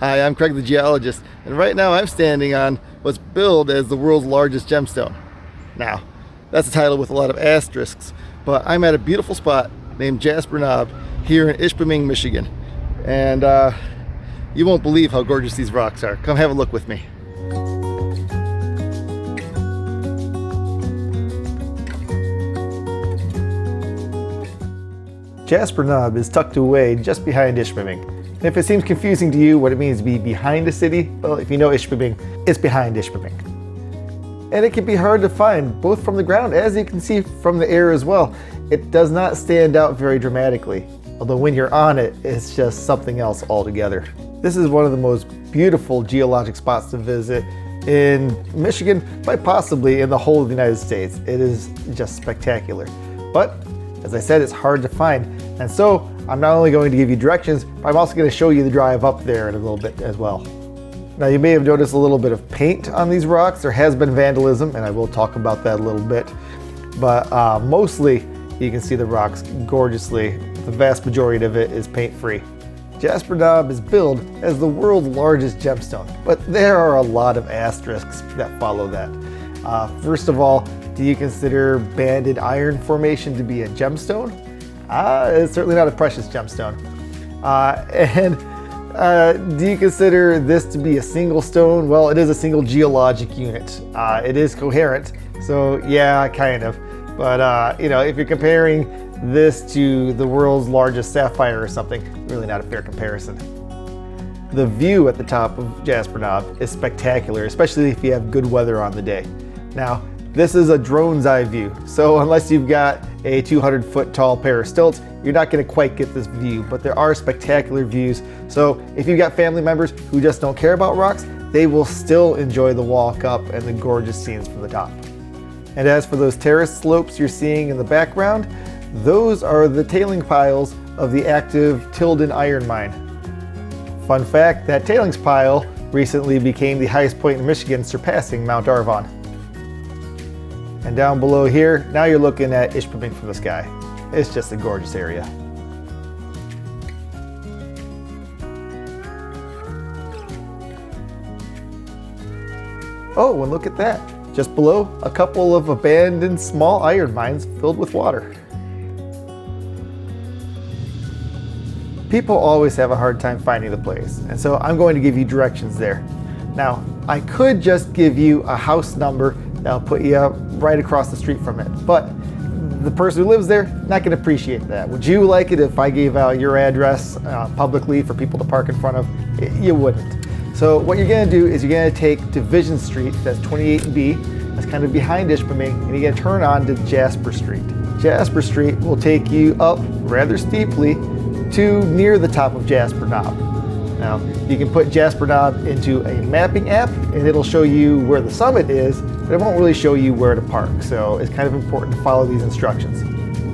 Hi, I'm Craig the Geologist, and right now I'm standing on what's billed as the world's largest gemstone. Now, that's a title with a lot of asterisks, but I'm at a beautiful spot named Jasper Knob here in Ishpeming, Michigan. And you won't believe how gorgeous these rocks are. Come have a look with me. Jasper Knob is tucked away just behind Ishpeming. And if it seems confusing to you what it means to be behind a city, well, if you know Ishpeming, it's behind Ishpeming. And it can be hard to find, both from the ground, as you can see from the air as well. It does not stand out very dramatically, although when you're on it, it's just something else altogether. This is one of the most beautiful geologic spots to visit in Michigan, quite possibly in the whole of the United States. It is just spectacular. But as I said, it's hard to find. And so I'm not only going to give you directions, but I'm also going to show you the drive up there in a little bit as well. Now you may have noticed a little bit of paint on these rocks. There has been vandalism, and I will talk about that a little bit. But mostly you can see the rocks gorgeously. The vast majority of it is paint-free. Jasper Knob is billed as the world's largest gemstone, but there are a lot of asterisks that follow that. First of all, do you consider banded iron formation to be a gemstone? It's certainly not a precious gemstone. Do you consider this to be a single stone? Well, it is a single geologic unit. It is coherent, so yeah, kind of. But if you're comparing this to the world's largest sapphire or something, really not a fair comparison. The view at the top of Jasper Knob is spectacular, especially if you have good weather on the day. Now, this is a drone's eye view, so unless you've got a 200-foot tall pair of stilts, you're not going to quite get this view, but there are spectacular views. So if you've got family members who just don't care about rocks, they will still enjoy the walk up and the gorgeous scenes from the top. And as for those terrace slopes you're seeing in the background, those are the tailing piles of the active Tilden iron mine. Fun fact, that tailings pile recently became the highest point in Michigan, surpassing Mount Arvon. And down below here, now you're looking at Ishpeming from the sky. It's just a gorgeous area. Oh, and look at that. Just below, a couple of abandoned small iron mines filled with water. People always have a hard time finding the place, and so I'm going to give you directions there. Now, I could just give you a house number that'll put you right across the street from it, but the person who lives there, not going to appreciate that. Would you like it if I gave out your address publicly for people to park in front of? You wouldn't. So what you're going to do is you're going to take Division Street, that's 28B, that's kind of behind Ishpeming, and you're going to turn on to Jasper Street. Jasper Street will take you up rather steeply to near the top of Jasper Knob. Now, you can put Jasper Knob into a mapping app and it'll show you where the summit is, but it won't really show you where to park, so it's kind of important to follow these instructions.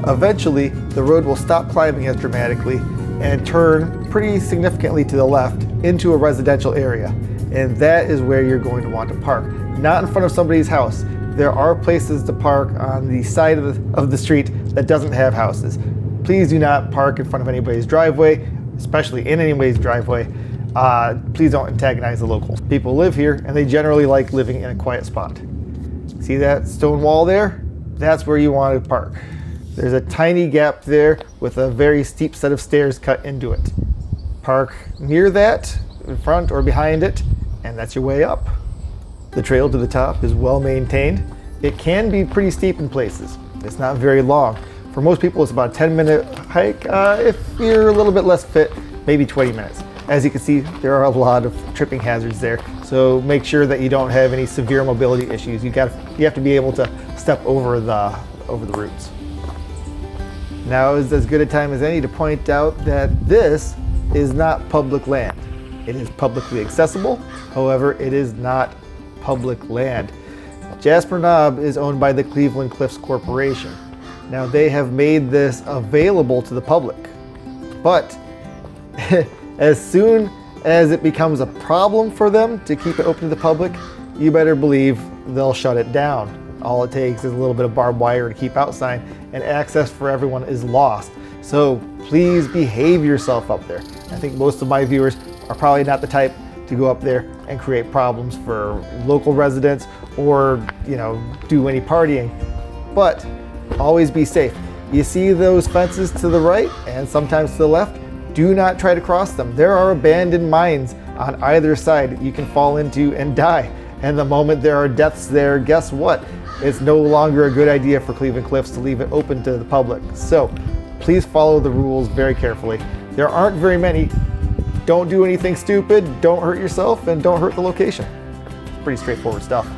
Eventually, the road will stop climbing as dramatically and turn pretty significantly to the left into a residential area, and that is where you're going to want to park. Not in front of somebody's house. There are places to park on the side of the street that doesn't have houses. Please do not park in front of anybody's driveway, especially in anybody's driveway. Please don't antagonize the locals. People live here and they generally like living in a quiet spot. See that stone wall there? That's where you want to park. There's a tiny gap there with a very steep set of stairs cut into it. Park near that, in front or behind it, and that's your way up. The trail to the top is well maintained. It can be pretty steep in places. It's not very long. For most people, it's about a 10-minute hike. If you're a little bit less fit, maybe 20 minutes. As you can see, there are a lot of tripping hazards there, so make sure that you don't have any severe mobility issues. You have to be able to step over the roots. Now is as good a time as any to point out that this is not public land. It is publicly accessible, however, it is not public land. Jasper Knob is owned by the Cleveland Cliffs Corporation. Now they have made this available to the public, but as soon as it becomes a problem for them to keep it open to the public, you better believe they'll shut it down. All it takes is a little bit of barbed wire to keep out sign, and access for everyone is lost. So please behave yourself up there. I think most of my viewers are probably not the type to go up there and create problems for local residents or, do any partying. But always be safe. You see those fences to the right and sometimes to the left? Do not try to cross them. There are abandoned mines on either side you can fall into and die. And the moment there are deaths there, guess what? It's no longer a good idea for Cleveland Cliffs to leave it open to the public. So please follow the rules very carefully. There aren't very many. Don't do anything stupid, don't hurt yourself, and don't hurt the location. It's pretty straightforward stuff.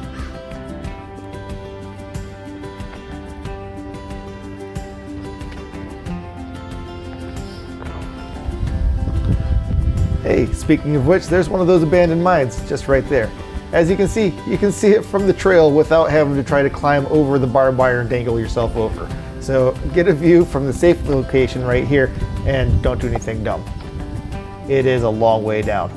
Hey, speaking of which, there's one of those abandoned mines just right there. As you can see it from the trail without having to try to climb over the barbed wire and dangle yourself over. So get a view from the safe location right here and don't do anything dumb. It is a long way down.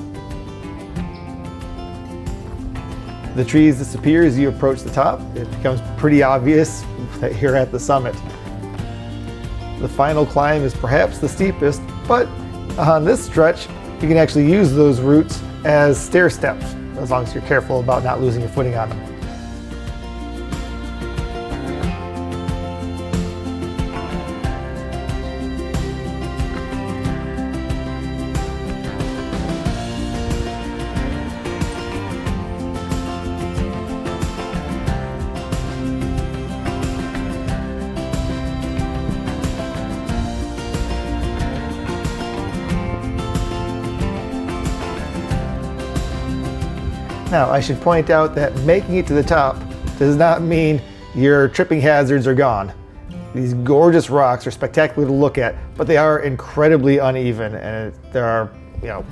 The trees disappear as you approach the top. It becomes pretty obvious that you're at the summit. The final climb is perhaps the steepest, but on this stretch, you can actually use those routes as stair steps, as long as you're careful about not losing your footing on them. Now, I should point out that making it to the top does not mean your tripping hazards are gone. These gorgeous rocks are spectacular to look at, but they are incredibly uneven and there are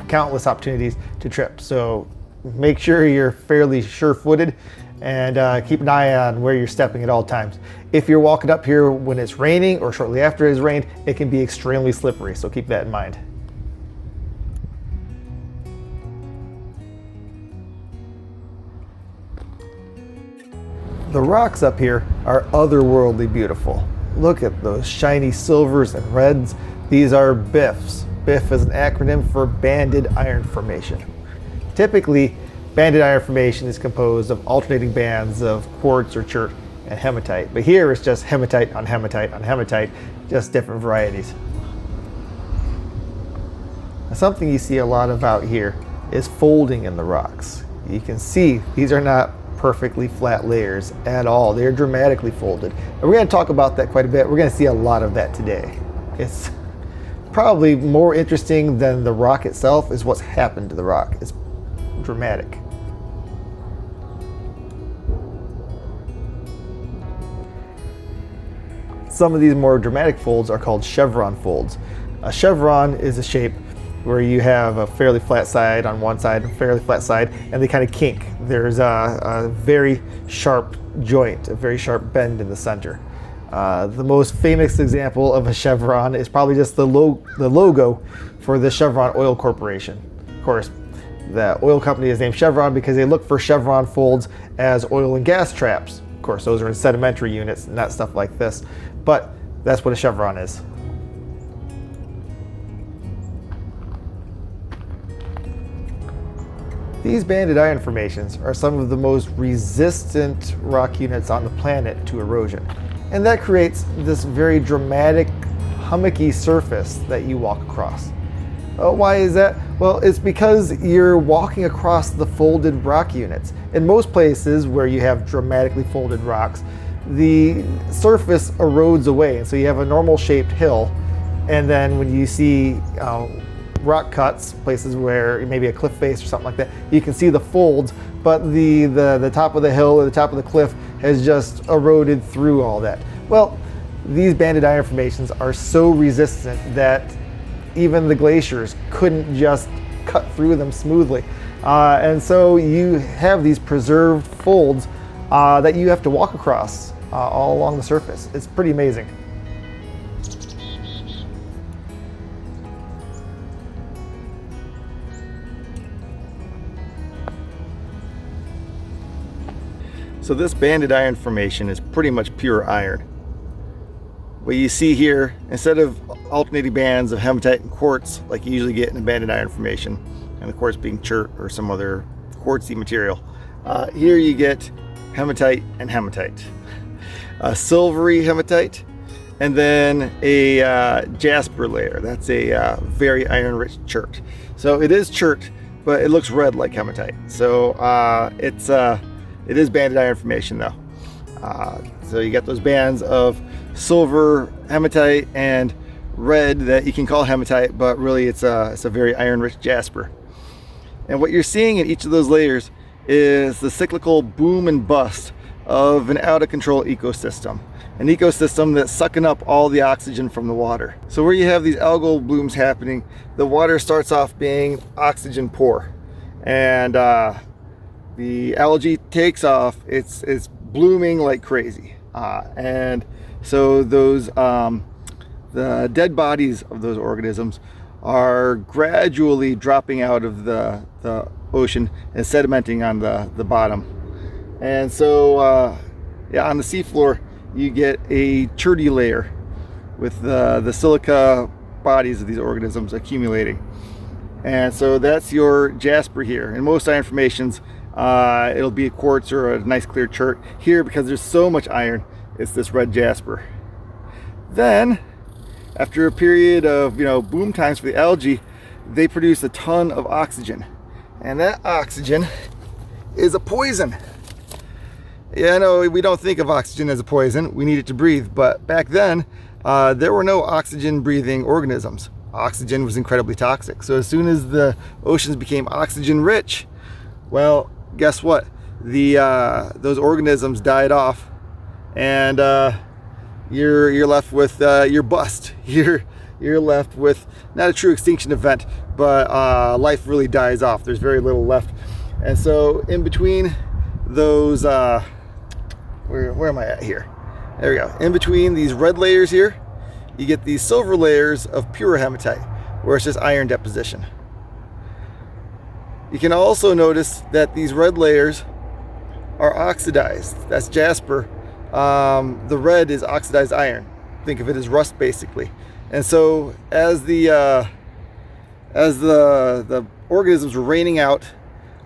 countless opportunities to trip. So make sure you're fairly sure-footed and keep an eye on where you're stepping at all times. If you're walking up here when it's raining or shortly after it's rained, it can be extremely slippery, so keep that in mind. The rocks up here are otherworldly beautiful. Look at those shiny silvers and reds. These are BIFs. BIF is an acronym for Banded Iron Formation. Typically, banded iron formation is composed of alternating bands of quartz or chert and hematite. But here it's just hematite on hematite on hematite, just different varieties. Now, something you see a lot of out here is folding in the rocks. You can see these are not perfectly flat layers at all. They're dramatically folded. And we're going to talk about that quite a bit. We're going to see a lot of that today. It's probably more interesting than the rock itself is what's happened to the rock. It's dramatic. Some of these more dramatic folds are called chevron folds. A chevron is a shape where you have a fairly flat side on one side, a fairly flat side, and they kind of kink. There's a very sharp joint, a very sharp bend in the center. The most famous example of a chevron is probably just the logo for the Chevron Oil Corporation. Of course, the oil company is named Chevron because they look for chevron folds as oil and gas traps. Of course, those are in sedimentary units, not stuff like this, but that's what a chevron is. These banded iron formations are some of the most resistant rock units on the planet to erosion. And that creates this very dramatic, hummocky surface that you walk across. Why is that? Well, it's because you're walking across the folded rock units. In most places where you have dramatically folded rocks, the surface erodes away. And so you have a normal shaped hill. And then when you see rock cuts, places where maybe a cliff face or something like that, you can see the folds, but the top of the hill or the top of the cliff has just eroded through all that. Well, these banded iron formations are so resistant that even the glaciers couldn't just cut through them smoothly. And so you have these preserved folds that you have to walk across all along the surface. It's pretty amazing. So this banded iron formation is pretty much pure iron. What you see here, instead of alternating bands of hematite and quartz like you usually get in a banded iron formation, and the quartz being chert or some other quartzy material. Here you get hematite and hematite, a silvery hematite, and then a jasper layer. That's a very iron-rich chert. So it is chert, but it looks red like hematite. So it is banded iron formation though. So you get those bands of silver hematite and red that you can call hematite, but really it's a very iron-rich jasper. And what you're seeing in each of those layers is the cyclical boom and bust of an out-of-control ecosystem. An ecosystem that's sucking up all the oxygen from the water. So where you have these algal blooms happening, the water starts off being oxygen poor. And the algae takes off, it's blooming like crazy. And so those, the dead bodies of those organisms are gradually dropping out of the ocean and sedimenting on the bottom. And so, yeah, on the seafloor, you get a cherty layer with the silica bodies of these organisms accumulating. And so that's your jasper here. In most iron formations, it'll be a quartz or a nice clear chert. Here, because there's so much iron, it's this red jasper. Then, after a period of boom times for the algae, they produce a ton of oxygen. And that oxygen is a poison. Yeah, I know we don't think of oxygen as a poison. We need it to breathe. But back then, there were no oxygen-breathing organisms. Oxygen was incredibly toxic. So as soon as the oceans became oxygen-rich, well, guess what? Those organisms died off, and you're left with your bust. You're left with not a true extinction event, but life really dies off. There's very little left. And so in between those, where am I at here? There we go. In between these red layers here, you get these silver layers of pure hematite, where it's just iron deposition. You can also notice that these red layers are oxidized. That's jasper. The red is oxidized iron. Think of it as rust, basically. And so as the organisms were raining out,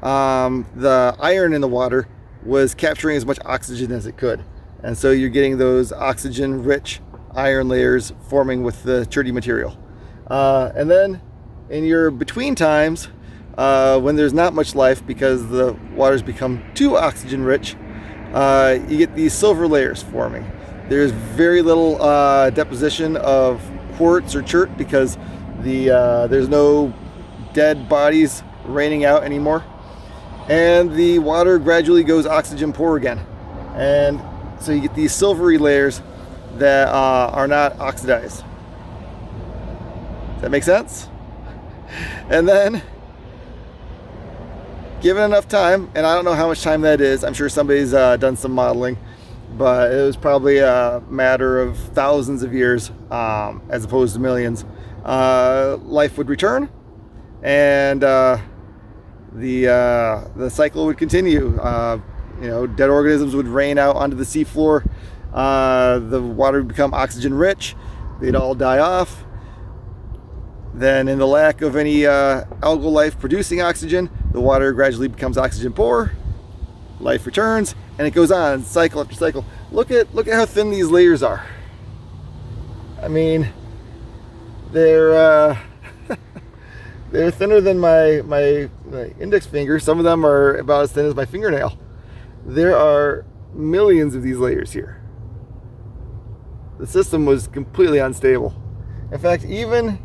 the iron in the water was capturing as much oxygen as it could. And so you're getting those oxygen-rich iron layers forming with the cherty material. And then in your between times, when there's not much life because the water's become too oxygen-rich, you get these silver layers forming. There's very little deposition of quartz or chert because there's no dead bodies raining out anymore. And the water gradually goes oxygen poor again. And so you get these silvery layers that are not oxidized. Does that make sense? And then, given enough time, and I don't know how much time that is, I'm sure somebody's done some modeling, but it was probably a matter of thousands of years as opposed to millions. Life would return, and the cycle would continue. Dead organisms would rain out onto the seafloor. The water would become oxygen rich. They'd all die off. Then, in the lack of any algal life producing oxygen, the water gradually becomes oxygen poor. Life returns, and it goes on cycle after cycle. Look at how thin these layers are. I mean, they're they're thinner than my index finger. Some of them are about as thin as my fingernail. There are millions of these layers here. The system was completely unstable. In fact, even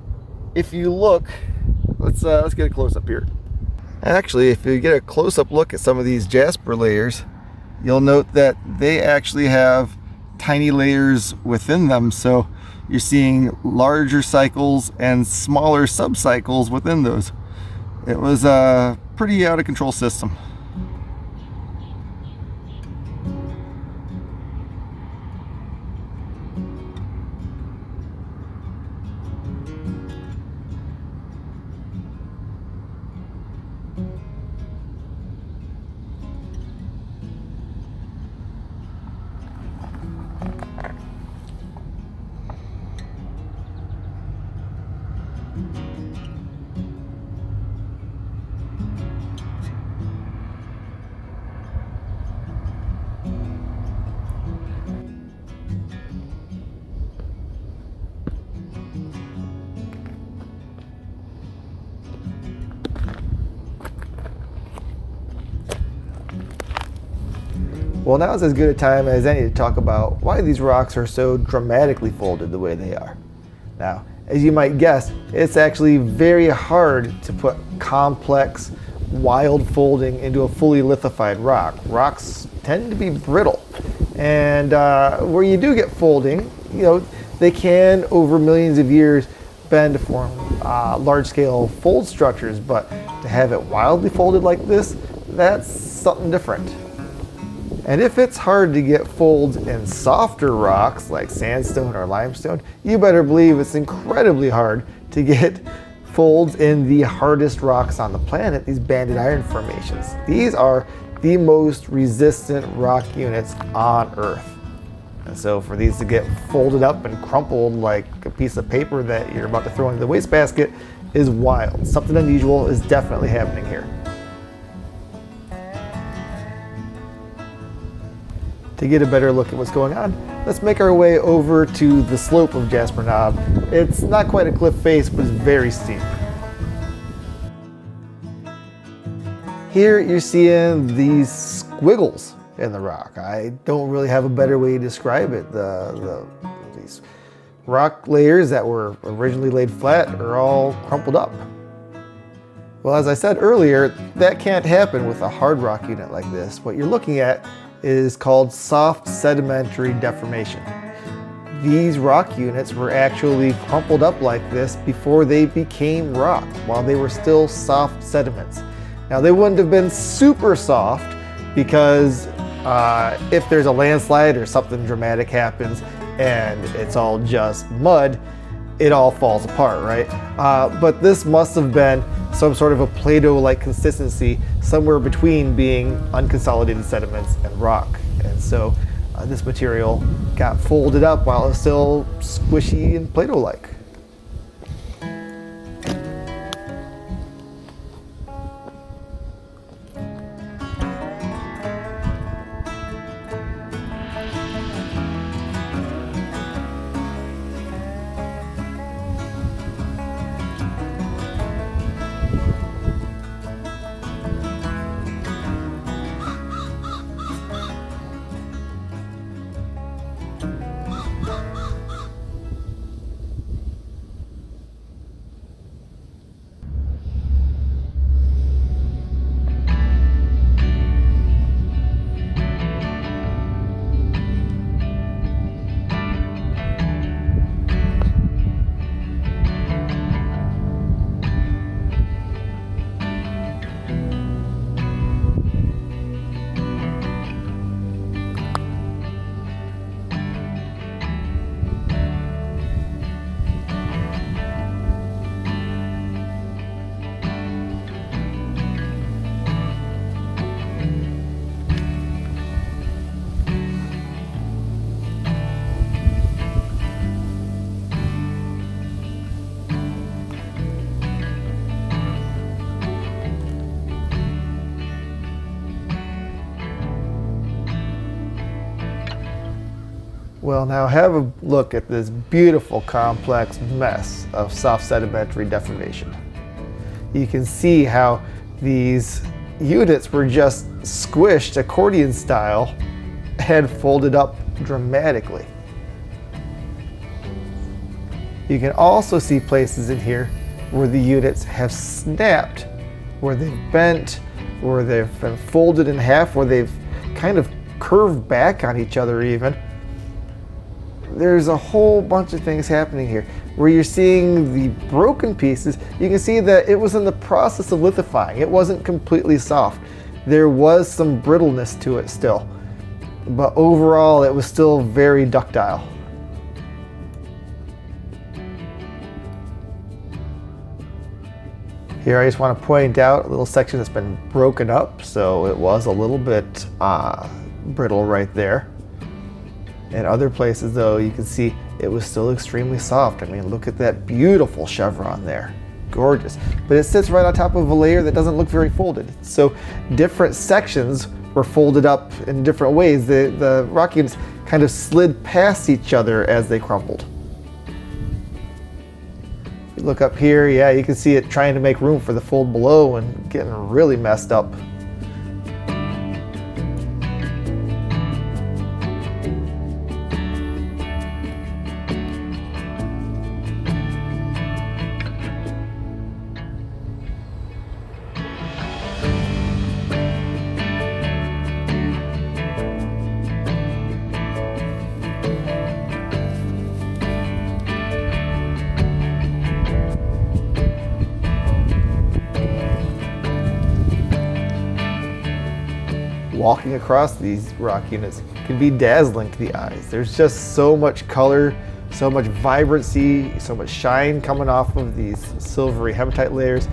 if you look, let's get a close-up here. Actually, if you get a close-up look at some of these jasper layers, you'll note that they actually have tiny layers within them. So you're seeing larger cycles and smaller subcycles within those. It was a pretty out-of-control system. Well, now is as good a time as any to talk about why these rocks are so dramatically folded the way they are. Now, as you might guess, it's actually very hard to put complex, wild folding into a fully lithified rock. Rocks tend to be brittle, and where you do get folding, they can, over millions of years, bend to form large-scale fold structures, but to have it wildly folded like this, that's something different. And if it's hard to get folds in softer rocks like sandstone or limestone, you better believe it's incredibly hard to get folds in the hardest rocks on the planet, these banded iron formations. These are the most resistant rock units on Earth. And so for these to get folded up and crumpled like a piece of paper that you're about to throw into the wastebasket is wild. Something unusual is definitely happening here. To get a better look at what's going on, let's make our way over to the slope of Jasper Knob. It's not quite a cliff face, but it's very steep. Here you're seeing these squiggles in the rock. I don't really have a better way to describe it. These rock layers that were originally laid flat are all crumpled up. Well, as I said earlier, that can't happen with a hard rock unit like this. What you're looking at is called soft sedimentary deformation. These rock units were actually crumpled up like this before they became rock, while they were still soft sediments. Now, they wouldn't have been super soft because if there's a landslide or something dramatic happens and it's all just mud, it all falls apart, right? But this must have been some sort of a Play-Doh-like consistency, somewhere between being unconsolidated sediments and rock. And so this material got folded up while it's still squishy and Play-Doh-like. Well, now have a look at this beautiful complex mess of soft sedimentary deformation. You can see how these units were just squished accordion style and folded up dramatically. You can also see places in here where the units have snapped, where they've bent, where they've been folded in half, where they've kind of curved back on each other even. There's a whole bunch of things happening here. Where you're seeing the broken pieces, you can see that it was in the process of lithifying. It wasn't completely soft. There was some brittleness to it still, but overall it was still very ductile. Here I just want to point out a little section that's been broken up, so it was a little bit brittle right there. In other places though, you can see it was still extremely soft. I mean, look at that beautiful chevron there. Gorgeous. But it sits right on top of a layer that doesn't look very folded. So different sections were folded up in different ways. The rock units kind of slid past each other as they crumpled. You look up here, yeah, you can see it trying to make room for the fold below and getting really messed up. walking across these rock units can be dazzling to the eyes. There's just so much color, so much vibrancy, so much shine coming off of these silvery hematite layers.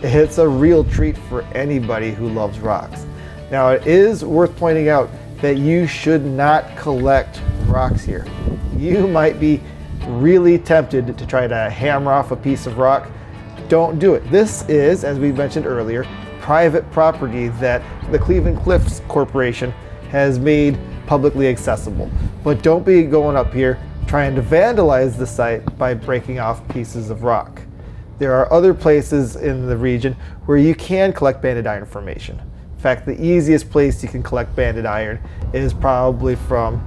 It's a real treat for anybody who loves rocks. Now, it is worth pointing out that you should not collect rocks here. You might be really tempted to try to hammer off a piece of rock. Don't do it. This is, as we mentioned earlier, private property that the Cleveland Cliffs Corporation has made publicly accessible. But don't be going up here trying to vandalize the site by breaking off pieces of rock. There are other places in the region where you can collect banded iron formation. In fact, the easiest place you can collect banded iron is probably from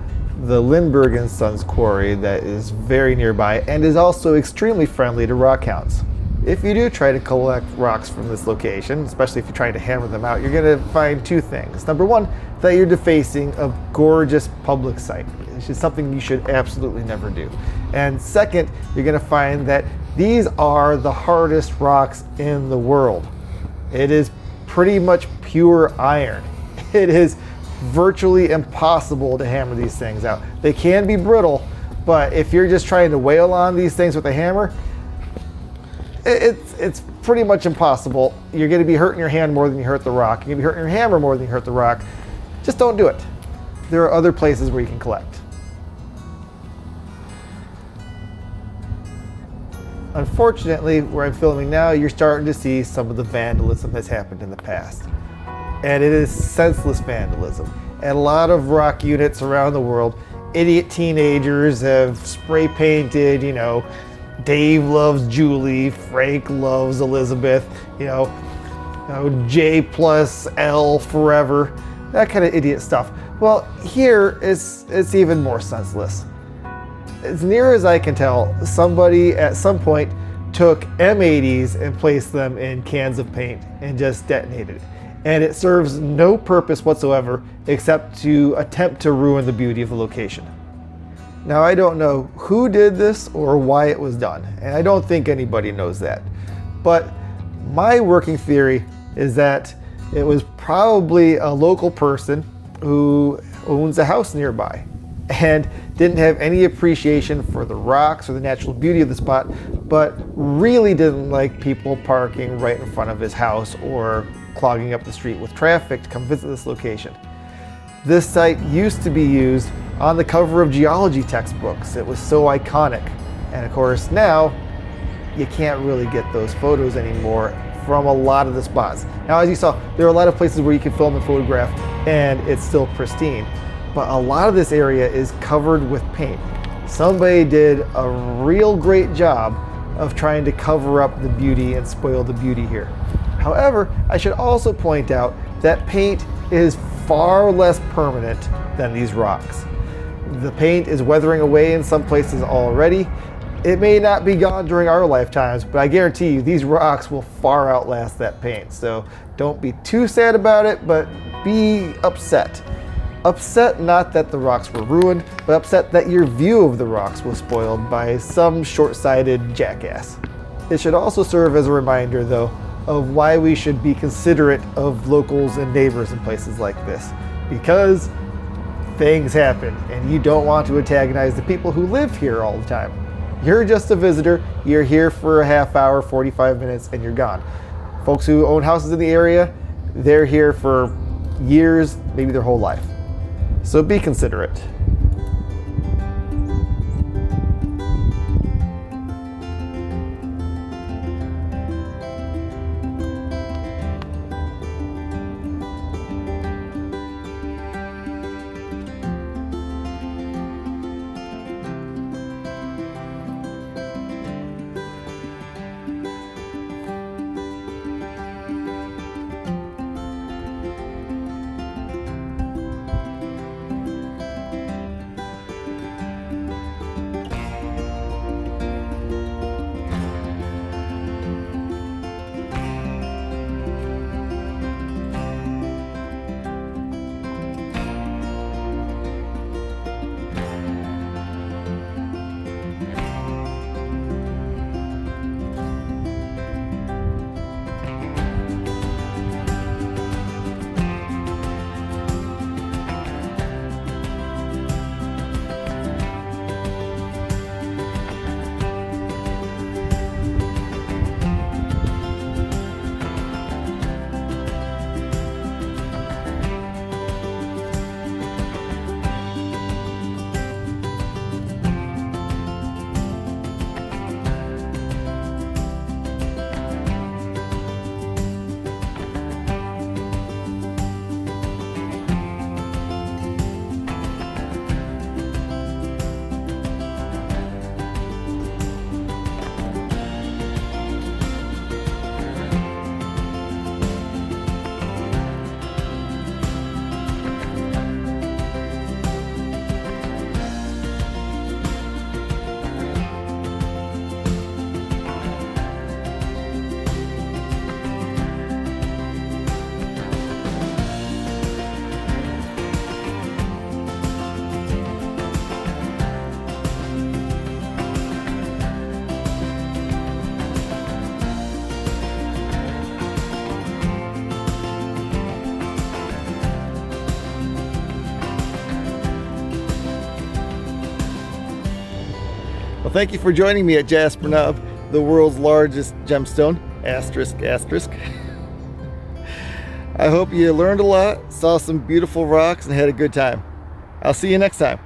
the Lindbergh and Sons quarry that is very nearby and is also extremely friendly to rock hounds. If you do try to collect rocks from this location, especially if you're trying to hammer them out, you're going to find two things. Number one, that you're defacing a gorgeous public site, which is something you should absolutely never do. And second, you're going to find that these are the hardest rocks in the world. It is pretty much pure iron. It is virtually impossible to hammer these things out. They can be brittle, but if you're just trying to wail on these things with a hammer, it's pretty much impossible. You're going to be hurting your hand more than you hurt the rock. You're going to be hurting your hammer more than you hurt the rock. Just don't do it. There are other places where you can collect. Unfortunately, where I'm filming now, you're starting to see some of the vandalism that's happened in the past. And it is senseless vandalism. At a lot of rock units around the world, idiot teenagers have spray painted, Dave loves Julie, Frank loves Elizabeth, J plus L forever, that kind of idiot stuff. Well, here it's even more senseless. As near as I can tell, somebody at some point took M80s and placed them in cans of paint and just detonated it. And it serves no purpose whatsoever except to attempt to ruin the beauty of the location. Now, I don't know who did this or why it was done, and I don't think anybody knows that. But my working theory is that it was probably a local person who owns a house nearby and didn't have any appreciation for the rocks or the natural beauty of the spot, but really didn't like people parking right in front of his house or clogging up the street with traffic to come visit this location. This site used to be used on the cover of geology textbooks. It was so iconic. And of course now, you can't really get those photos anymore from a lot of the spots. Now, as you saw, there are a lot of places where you can film and photograph and it's still pristine. But a lot of this area is covered with paint. Somebody did a real great job of trying to cover up the beauty and spoil the beauty here. However, I should also point out that paint is far less permanent than these rocks. The paint is weathering away in some places already. It may not be gone during our lifetimes, but I guarantee you these rocks will far outlast that paint. So don't be too sad about it, but be upset. Upset not that the rocks were ruined, but upset that your view of the rocks was spoiled by some short-sighted jackass. It should also serve as a reminder, though, of why we should be considerate of locals and neighbors in places like this. Because things happen, and you don't want to antagonize the people who live here all the time. You're just a visitor, you're here for a half hour, 45 minutes, and you're gone. Folks who own houses in the area, they're here for years, maybe their whole life. So be considerate. Well, thank you for joining me at Jasper, the world's largest gemstone, asterisk, asterisk. I hope you learned a lot, saw some beautiful rocks, and had a good time. I'll see you next time.